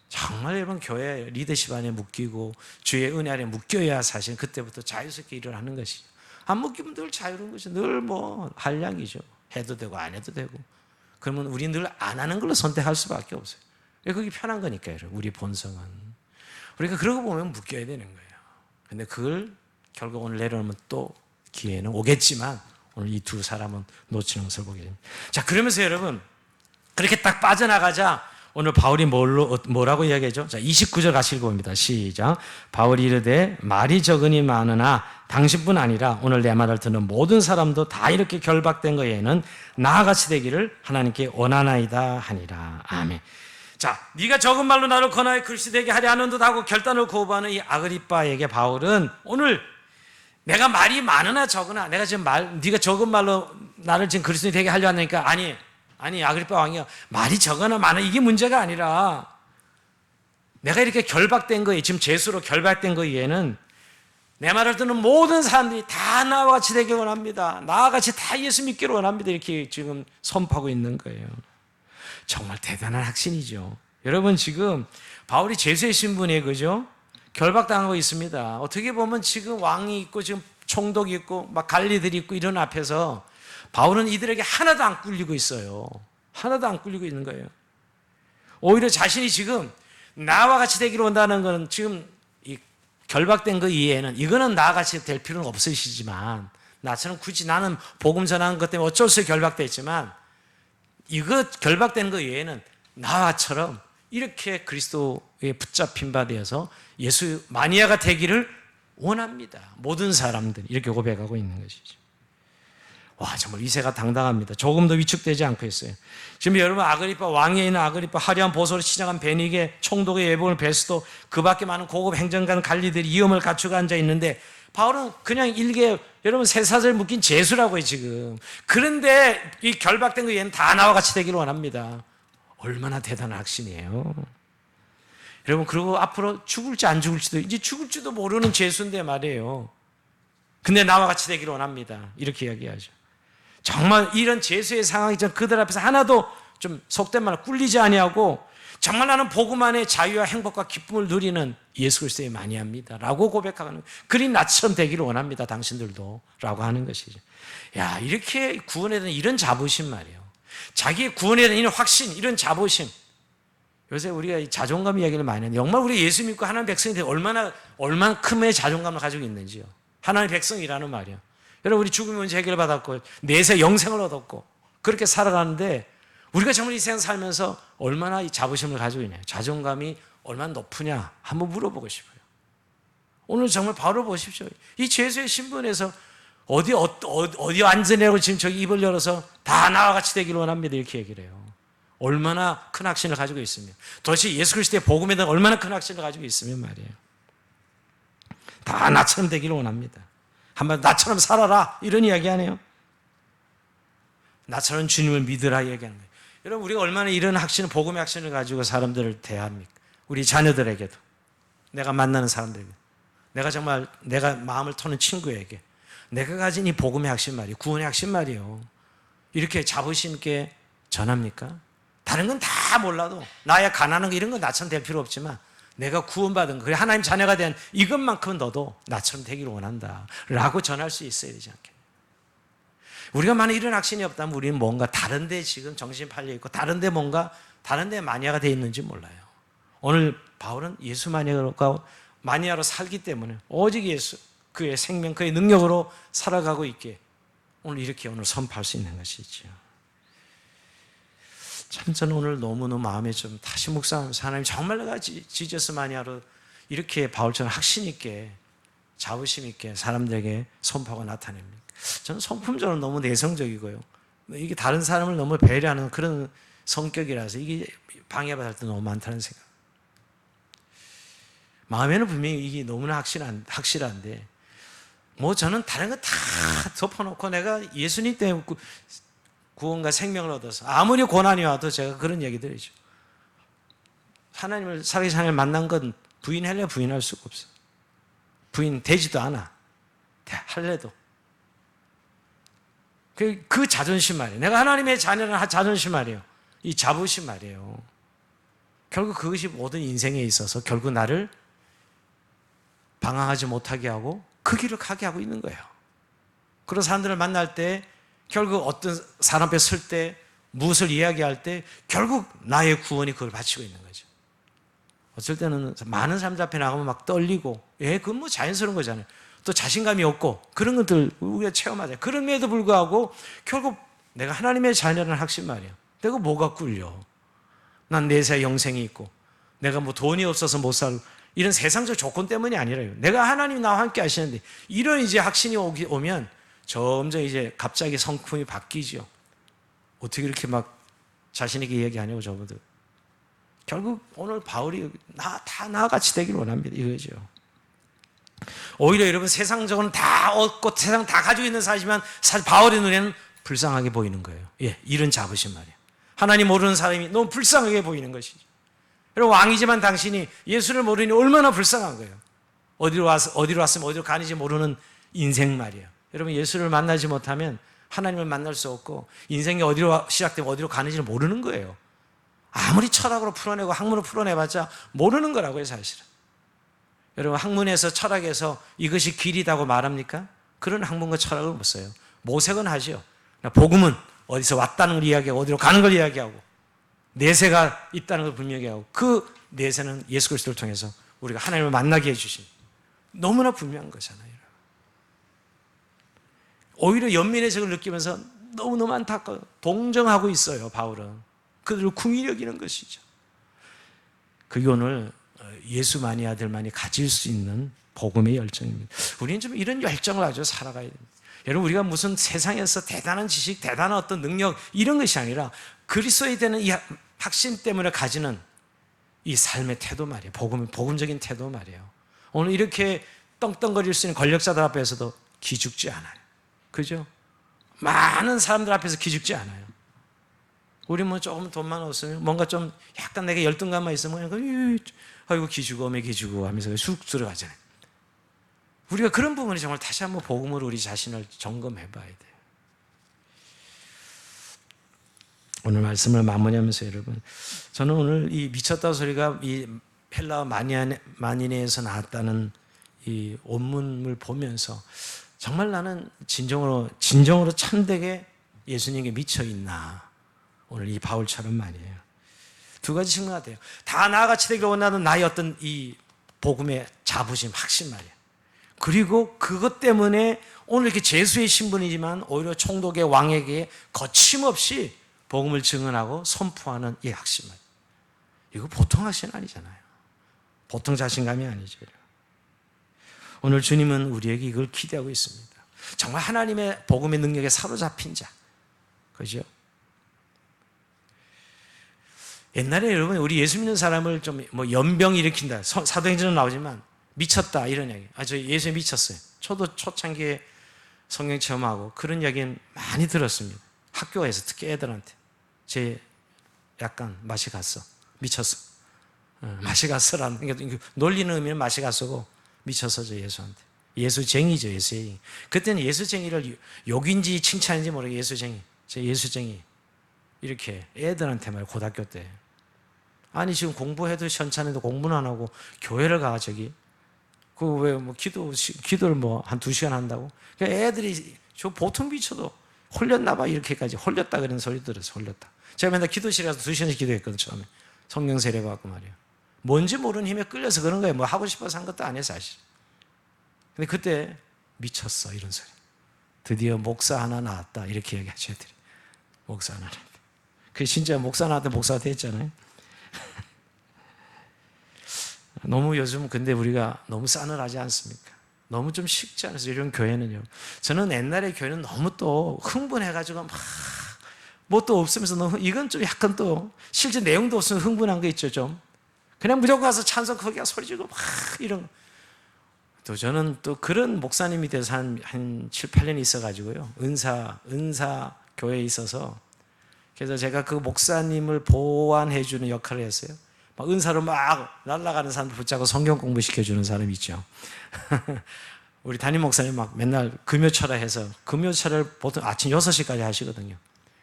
정말 여러분 교회 리더십 안에 묶이고 주의 은혜 안에 묶여야 사실 그때부터 자유스럽게 일을 하는 것이죠. 안 묶이면 늘 자유로운 것이죠. 늘 뭐 한량이죠. 해도 되고 안 해도 되고 그러면 우리 늘 안 하는 걸로 선택할 수밖에 없어요. 그게 편한 거니까요. 우리 본성은. 우리가 그러고 보면 묶여야 되는 거예요. 근데 그걸 결국 오늘 내려오면 또 기회는 오겠지만 오늘 이 두 사람은 놓치는 것을 보게 됩니다. 자, 그러면서 여러분 그렇게 딱 빠져나가자 오늘 바울이 뭐라고 이야기하죠? 자, 29절 같이 읽어봅니다. 시작. 바울이 이르되 말이 적으니 많으나 당신뿐 아니라 오늘 내 말을 듣는 모든 사람도 다 이렇게 결박된 거에는 나같이 되기를 하나님께 원하나이다 하니라. 아멘. 자, 네가 적은 말로 나를 권하여 그리스도 되게 하려 하는 듯 하고 결단을 거부하는 이 아그리빠에게 바울은 오늘 내가 말이 많으나 적으나 내가 지금 네가 적은 말로 나를 지금 그리스도 되게 하려 하니까 아니 아그리빠 왕이요 말이 적거나 많아 이게 문제가 아니라 내가 이렇게 결박된 거에 지금 죄수로 결박된 거에는 내 말을 듣는 모든 사람들이 다 나와 같이 되길 원합니다. 나와 같이 다 예수 믿기를 원합니다. 이렇게 지금 선포하고 있는 거예요. 정말 대단한 확신이죠. 여러분 지금 바울이 죄수의 신분에 그죠? 결박당하고 있습니다. 어떻게 보면 지금 왕이 있고 지금 총독이 있고 막 관리들이 있고 이런 앞에서 바울은 이들에게 하나도 안 꿀리고 있어요. 하나도 안 꿀리고 있는 거예요. 오히려 자신이 지금 나와 같이 되기를 원한다는 것은 지금 이 결박된 그 이해에는 이거는 나와 같이 될 필요는 없으시지만 나처럼 굳이 나는 복음 전하는 것 때문에 어쩔 수 없이 결박됐지만 이거 결박된 그 이해에는 나와처럼 이렇게 그리스도에 붙잡힌 바 되어서 예수 마니아가 되기를 원합니다. 모든 사람들이 이렇게 고백하고 있는 것이죠. 와, 정말 위세가 당당합니다. 조금도 위축되지 않고 있어요. 지금 여러분 아그리빠 왕에 있는 아그리빠 화려한 보소를 시작한 베니게 총독의 예복을 베스도 그 밖에 많은 고급 행정관 관리들이 위엄을 갖추고 앉아 있는데 바울은 그냥 일개 여러분 쇠사슬 묶인 죄수라고요 지금. 그런데 이 결박된 거 얘는 다 나와 같이 되기를 원합니다. 얼마나 대단한 확신이에요. 여러분 그리고 앞으로 죽을지 안 죽을지도 이제 죽을지도 모르는 죄수인데 말이에요. 근데 나와 같이 되기를 원합니다. 이렇게 이야기하죠. 정말 이런 죄수의 상황이 그들 앞에서 하나도 좀 속된 말로 꿀리지 아니하고 정말 나는 복음 안에 자유와 행복과 기쁨을 누리는 예수 그리스도의 마니아입니다 라고 고백하는 그린 나처럼 되기를 원합니다 당신들도 라고 하는 것이죠. 야, 이렇게 구원에 대한 이런 자부심 말이에요. 자기의 구원에 대한 이런 확신, 이런 자부심. 요새 우리가 이 자존감 이야기를 많이 하는데 정말 우리 예수 믿고 하나님 백성이 되어 얼만큼의 자존감을 가지고 있는지요. 하나님 백성이라는 말이요. 여러분 우리 죽음의 문제 해결받았고 내세 영생을 얻었고 그렇게 살아가는데 우리가 정말 이 세상 살면서 얼마나 이 자부심을 가지고 있냐. 자존감이 얼마나 높으냐 한번 물어보고 싶어요. 오늘 정말 바로 보십시오. 이 죄수의 신분에서 어디 앉으냐고 지금 저기 입을 열어서 다 나와 같이 되기를 원합니다. 이렇게 얘기를 해요. 얼마나 큰 확신을 가지고 있으면, 도대체 예수 그리스도의 복음에 대한 얼마나 큰 확신을 가지고 있으면 말이에요. 다 나처럼 되기를 원합니다. 한번 나처럼 살아라 이런 이야기 하네요. 나처럼 주님을 믿으라 얘기하는 거예요. 여러분, 우리가 얼마나 이런 확신, 복음의 확신을 가지고 사람들을 대합니까? 우리 자녀들에게도, 내가 만나는 사람들에게, 내가 정말 내가 마음을 터는 친구에게 내가 가진 이 복음의 확신 말이에요. 구원의 확신 말이에요. 이렇게 자부심 있게 전합니까? 다른 건 다 몰라도 나야 가난한 거 이런 건 나처럼 될 필요 없지만 내가 구원받은 거, 그래 하나님 자녀가 된 이것만큼은 너도 나처럼 되기를 원한다 라고 전할 수 있어야 되지 않겠냐. 우리가 만약 이런 확신이 없다면 우리는 뭔가 다른 데 지금 정신이 팔려 있고 다른 데 뭔가 다른 데 마니아가 되어 있는지 몰라요. 오늘 바울은 예수 마니아로 살기 때문에 오직 예수, 그의 생명, 그의 능력으로 살아가고 있게 오늘 이렇게 오늘 선포할 수 있는 것이죠. 참 저는 오늘 너무너무 마음에 좀 다시 묵상하면서 하나님 정말 내가 지저스 마니아로 이렇게 바울처럼 확신 있게 자부심 있게 사람들에게 선포하고 나타냅니까? 저는 성품적으로 너무 내성적이고요. 이게 다른 사람을 너무 배려하는 그런 성격이라서 이게 방해받을 때 너무 많다는 생각. 마음에는 분명히 이게 너무나 확실한데 뭐 저는 다른 거 다 덮어놓고 내가 예수님 때문에 구원과 생명을 얻어서 아무리 고난이 와도 제가 그런 얘기 드리죠. 하나님을 살아계신 하나님을 만난 건 부인할래 부인할 수가 없어. 부인되지도 않아. 할래도. 그 자존심 말이에요. 내가 하나님의 자녀는 자존심 말이에요. 이 자부심 말이에요. 결국 그것이 모든 인생에 있어서 결국 나를 방황하지 못하게 하고 그 길을 가게 하고 있는 거예요. 그런 사람들을 만날 때 결국 어떤 사람 앞에 설 때 무엇을 이야기할 때 결국 나의 구원이 그걸 바치고 있는 거죠. 어쩔 때는 많은 사람들 앞에 나가면 막 떨리고 그건 뭐 자연스러운 거잖아요. 또 자신감이 없고 그런 것들 우리가 체험하잖아요. 그럼에도 불구하고 결국 내가 하나님의 자녀라는 확신 말이에요. 내가 뭐가 꿀려. 난 내세 영생이 있고 내가 뭐 돈이 없어서 못 살고 이런 세상적 조건 때문이 아니라요. 내가 하나님이 나와 함께 하시는데 이런 이제 확신이 오면 점점 이제 갑자기 성품이 바뀌죠. 어떻게 이렇게 막 자신에게 얘기하냐고 저분들. 결국 오늘 바울이 다 나같이 되길 원합니다. 이거죠. 오히려 여러분 세상적으로는 다 얻고 세상 다 가지고 있는 사람이지만 사실 바울의 눈에는 불쌍하게 보이는 거예요. 이런 자부심 말이에요. 하나님 모르는 사람이 너무 불쌍하게 보이는 것이죠. 여러분 왕이지만 당신이 예수를 모르니 얼마나 불쌍한 거예요. 어디로 왔으면 어디로 가는지 모르는 인생 말이에요. 여러분 예수를 만나지 못하면 하나님을 만날 수 없고 인생이 어디로 시작되면 어디로 가는지를 모르는 거예요. 아무리 철학으로 풀어내고 학문으로 풀어내봤자 모르는 거라고요 사실은. 여러분 학문에서 철학에서 이것이 길이다고 말합니까? 그런 학문과 철학을 못 써요. 모색은 하죠. 복음은 어디서 왔다는 걸 이야기하고 어디로 가는 걸 이야기하고 내세가 있다는 걸 분명히 하고 그 내세는 예수 그리스도를 통해서 우리가 하나님을 만나게 해주신 너무나 분명한 거잖아요. 오히려 연민의 적을 느끼면서 너무너무 안타까워 동정하고 있어요. 바울은 그들을 궁히 여기는 것이죠. 그게 오늘 예수 마니아들만이 가질 수 있는 복음의 열정입니다. 우리는 좀 이런 열정을 가지고 살아가야 됩니다. 여러분 우리가 무슨 세상에서 대단한 지식, 대단한 어떤 능력 이런 것이 아니라 그리스도에 대한 이 확신 때문에 가지는 이 삶의 태도 말이에요. 복음적인 태도 말이에요. 오늘 이렇게 떵떵거릴 수 있는 권력자들 앞에서도 기죽지 않아요. 그죠? 많은 사람들 앞에서 기죽지 않아요. 우리 뭐 조금 돈만 없으면 뭔가 좀 약간 내게 열등감만 있으면 아이고 기죽어 하면서 쑥 들어가잖아요. 우리가 그런 부분이 정말 다시 한번 복음으로 우리 자신을 점검해 봐야 돼요. 오늘 말씀을 마무리하면서 여러분 저는 오늘 이 미쳤다 소리가 이 헬라어 마니네에서 나왔다는 이 원문을 보면서 정말 나는 진정으로 참되게 예수님께 미쳐 있나 오늘 이 바울처럼 말이에요. 두 가지 측면 같아요. 다 나같이 되기를 원하는 나의 어떤 이 복음의 자부심, 확신 말이에요. 그리고 그것 때문에 오늘 이렇게 제수의 신분이지만 오히려 총독의 왕에게 거침없이 복음을 증언하고 선포하는 이 확신 말이에요. 이거 보통 확신 아니잖아요. 보통 자신감이 아니죠. 오늘 주님은 우리에게 이걸 기대하고 있습니다. 정말 하나님의 복음의 능력에 사로잡힌 자. 그죠? 옛날에 여러분 우리 예수 믿는 사람을 좀 뭐 연병 일으킨다. 사도행전은 나오지만 미쳤다 이런 얘기. 저 예수에 미쳤어요. 저도 초창기에 성경 체험하고 그런 이야기는 많이 들었습니다. 학교에서 특히 애들한테. 제 약간 맛이 갔어. 미쳤어. 맛이 갔어라는 게 놀리는 의미는 맛이 갔어고 미쳤어죠 예수한테. 예수쟁이죠 예수쟁이. 그때는 예수쟁이를 욕인지 칭찬인지 모르게 예수쟁이. 제 예수쟁이. 이렇게 애들한테 말 고등학교 때. 아니 지금 공부해도 현찮은데 공부는 안 하고 교회를 가 저기. 그 왜 뭐 기도를 뭐 한 2시간 한다고? 그러니까 애들이 저 보통 미쳐도 홀렸나 봐 이렇게까지 홀렸다 그런 소리 들었어. 홀렸다. 제가 맨날 기도실에 가서 2시간씩 기도했거든 처음에. 성경 세례 받고 말이야. 뭔지 모르는 힘에 끌려서 그런 거예요. 뭐 하고 싶어서 한 것도 아니에요 사실. 근데 그때 미쳤어 이런 소리. 드디어 목사 하나 나왔다 이렇게 얘기하셔야 돼요. 목사 하나. 그 진짜 목사 나한테 목사가 됐잖아요. 너무 요즘 근데 우리가 너무 싸늘하지 않습니까? 너무 좀 식지 않아서 이런 교회는요. 저는 옛날에 교회는 너무 또 흥분해가지고 막 뭐 또 없으면서 너무 이건 좀 약간 또 실제 내용도 없으면 흥분한 거 있죠 좀. 그냥 무조건 가서 찬송 크게 소리 지르고 막 이런. 또 저는 또 그런 목사님이 돼서 한 7, 8년 있어가지고요. 은사 교회에 있어서 그래서 제가 그 목사님을 보완해주는 역할을 했어요. 막 은사로 막 날아가는 사람들 붙잡고 성경 공부시켜주는 사람이 있죠. 우리 담임 목사님 막 맨날 금요철야 해서 금요철을 보통 아침 6시까지 하시거든요.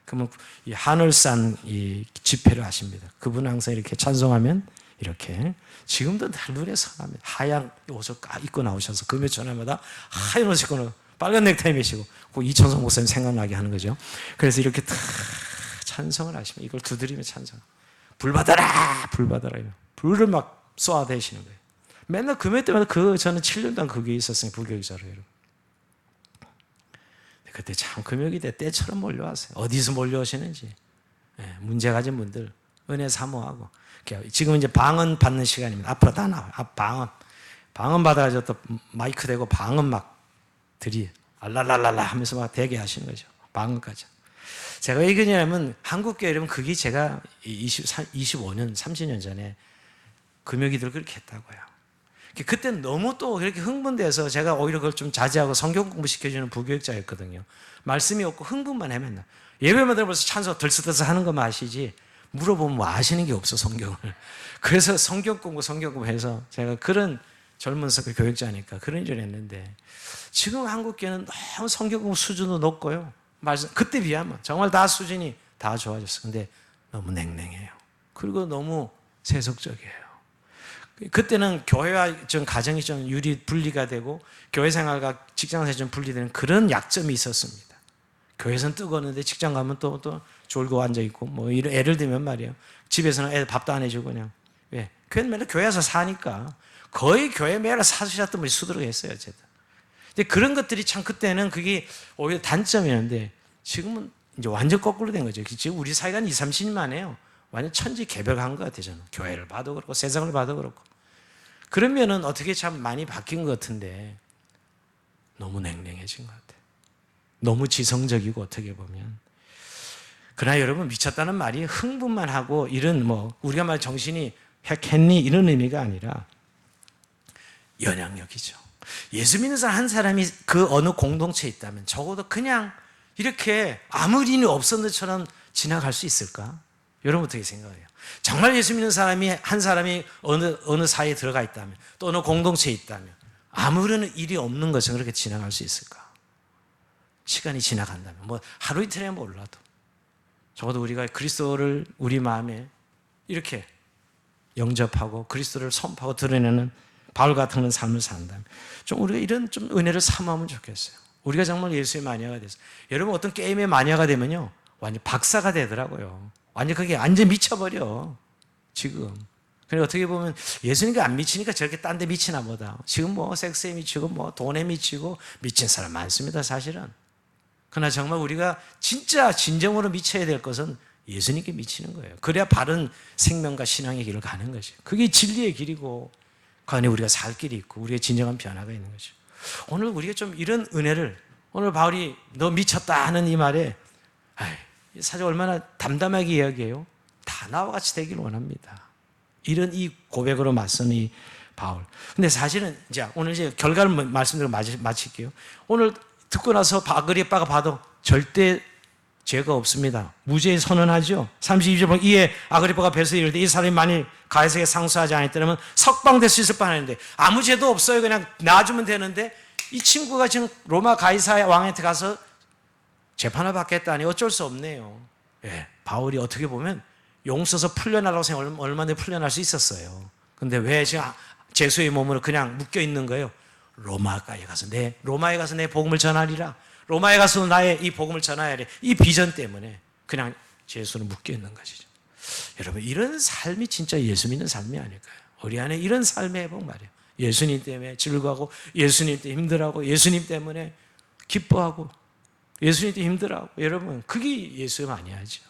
그러면 이 하늘산 이 집회를 하십니다. 그분은 항상 이렇게 찬송하면 이렇게 지금도 날 눈에 선합니다. 하얀 옷을 입고 나오셔서 금요철마다 하얀 옷을 입고 빨간 넥타이 매시고 그 이천성 목사님 생각나게 하는 거죠. 그래서 이렇게 다 찬송을 하시면 이걸 두드리며 찬송. 불 받아라, 불 받아라. 불을 막 쏘아대시는 거예요. 맨날 금요 때마다 저는 7년 동안 그 교회에 있었어요. 부교육자로 여러분. 그때 참 금요일이 때처럼 몰려왔어요. 어디서 몰려오시는지. 문제 가진 분들 은혜 사모하고. 지금 이제 방언 받는 시간입니다. 앞으로 다 나와요. 방언 받아가지고 또 마이크 대고 방언 막 알랄랄랄라 하면서 막 대게 하시는 거죠. 방언까지. 제가 왜 그러냐면 한국교회 여러분 그게 제가 25년, 30년 전에 금요기들 그렇게 했다고요. 그때는 너무 또 그렇게 흥분돼서 제가 오히려 그걸 좀 자제하고 성경 공부 시켜주는 부교육자였거든요. 말씀이 없고 흥분만 해 맨날. 예배만 들어서 찬송 들썩들썩 하는 것만 아시지 물어보면 뭐 아시는 게 없어 성경을. 그래서 성경 공부 해서 제가 그런 젊은 교육자니까 그런 일을 했는데 지금 한국교회는 너무 성경 공부 수준도 높고요. 그때 비하면 정말 다 수준이 다 좋아졌어요. 근데 너무 냉랭해요. 그리고 너무 세속적이에요. 그때는 교회와 좀 가정이 좀 분리가 되고 교회 생활과 직장 생활이 좀 분리되는 그런 약점이 있었습니다. 교회에서는 뜨거웠는데 직장 가면 또 졸고 앉아있고 뭐 이런 예를 들면 말이에요. 집에서는 애들 밥도 안 해주고 그냥. 왜? 교회는 맨날 교회에서 사니까 거의 교회 매일 사주셨던 분이 수두룩했어요. 어쨌든. 근데 그런 것들이 참 그때는 그게 오히려 단점이었는데 지금은 이제 완전 거꾸로 된 거죠. 지금 우리 사이가 20, 30년 만에요. 완전 천지개벽한 것 같아요. 저는. 교회를 봐도 그렇고 세상을 봐도 그렇고. 그러면은 어떻게 참 많이 바뀐 것 같은데 너무 냉랭해진 것 같아요. 너무 지성적이고 어떻게 보면. 그러나 여러분 미쳤다는 말이 흥분만 하고 이런 뭐 우리가 말 정신이 했니 이런 의미가 아니라 영향력이죠. 예수 믿는 사람 한 사람이 그 어느 공동체에 있다면 적어도 그냥 이렇게 아무 일이 없었는 것처럼 지나갈 수 있을까? 여러분 어떻게 생각해요? 정말 예수 믿는 사람이 한 사람이 어느 사이에 들어가 있다면 또 어느 공동체에 있다면 아무런 일이 없는 것처럼 그렇게 지나갈 수 있을까? 시간이 지나간다면 뭐 하루 이틀에 몰라도 적어도 우리가 그리스도를 우리 마음에 이렇게 영접하고 그리스도를 선포하고 드러내는 바울 같은 삶을 산다면 좀 우리가 이런 좀 은혜를 삼으면 좋겠어요. 우리가 정말 예수의 마녀가 돼서 여러분 어떤 게임의 마녀가 되면요 완전 박사가 되더라고요. 완전 그게 완전 미쳐버려 지금. 그러니까 어떻게 보면 예수님께 안 미치니까 저렇게 딴 데 미치나 보다. 지금 뭐 섹스에 미치고 뭐 돈에 미치고 미친 사람 많습니다 사실은. 그러나 정말 우리가 진짜 진정으로 미쳐야 될 것은 예수님께 미치는 거예요. 그래야 바른 생명과 신앙의 길을 가는 거죠. 그게 진리의 길이고 그 안에 우리가 살 길이 있고 우리의 진정한 변화가 있는 거죠. 오늘 우리가 좀 이런 은혜를, 오늘 바울이 너 미쳤다 하는 이 말에 사실 얼마나 담담하게 이야기해요. 다 나와 같이 되길 원합니다. 이런 이 고백으로 맞선 이 바울. 근데 사실은 이제 오늘 이제 결과를 말씀드리고 마칠게요. 오늘 듣고 나서 아그리빠가 봐도 절대 죄가 없습니다. 무죄 선언하죠. 32절 보면 이에 아그리빠가 베드로에게 이르되 이 사람이 만일 가이사에게 상소하지 않았더라면 석방될 수 있을 뻔했는데 아무 죄도 없어요. 그냥 놔주면 되는데 이 친구가 지금 로마 가이사 왕한테 가서 재판을 받겠다니 어쩔 수 없네요. 예, 바울이 어떻게 보면 용서서 풀려나라고 생각하면 얼마나 풀려날 수 있었어요. 근데 왜 지금 제수의 몸으로 그냥 묶여 있는 거예요? 로마에 가서 내 복음을 전하리라. 로마에 가서 나의 이 복음을 전해야 돼. 이 비전 때문에 그냥 제수는 묶여 있는 것이죠. 여러분, 이런 삶이 진짜 예수 믿는 삶이 아닐까요? 우리 안에 이런 삶의 회복 말이에요. 예수님 때문에 즐거워하고, 예수님 때문에 힘들어하고, 예수님 때문에 기뻐하고, 예수님 때문에 힘들어하고. 여러분, 그게 예수님 아니야죠.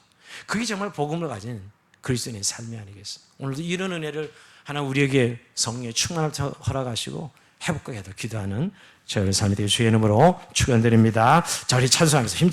그게 정말 복음을 가진 그리스도인의 삶이 아니겠어요? 오늘도 이런 은혜를 하나 우리에게 성령의 충만함을 허락하시고 회복하게 기도하는 저희의 삶이 되게 주의 이름으로 축원드립니다. 자, 우리 찬송하면서 힘차게